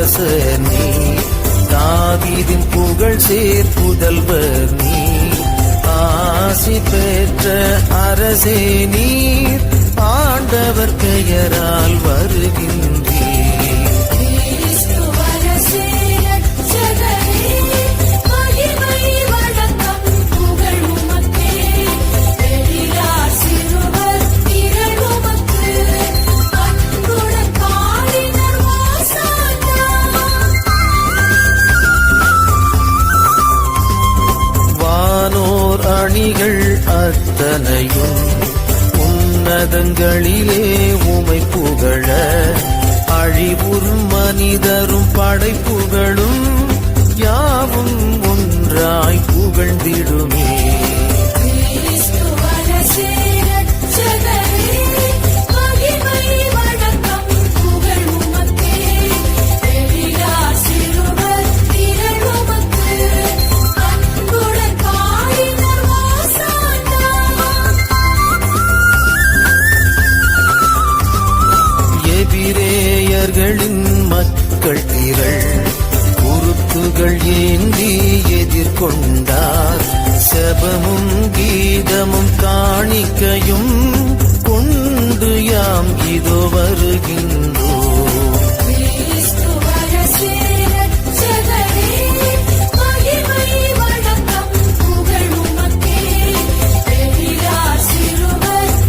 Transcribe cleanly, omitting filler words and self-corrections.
அரசர் நீர், தாவீதின் புகழ் சேர் புதல்வர் நீர், ஆசி பெற்ற அரசே நீர், ஆண்டவர் பெயரால் வருகின்றீர். அணிகள் அத்தனையும் உன்னதங்களிலே உமை புகழ, அழிவுறும் மனிதரும் படைப்புகளும் யாவும் ஒன்றாய் புகழ்ந்திடுமே. மக்கள் திரள் குருத்துகள் ஏந்தி எதிர்கொண்டார், செபமும் கீதமும் காணிக்கையும் கொண்டு யாம் இதோ வருகின்ற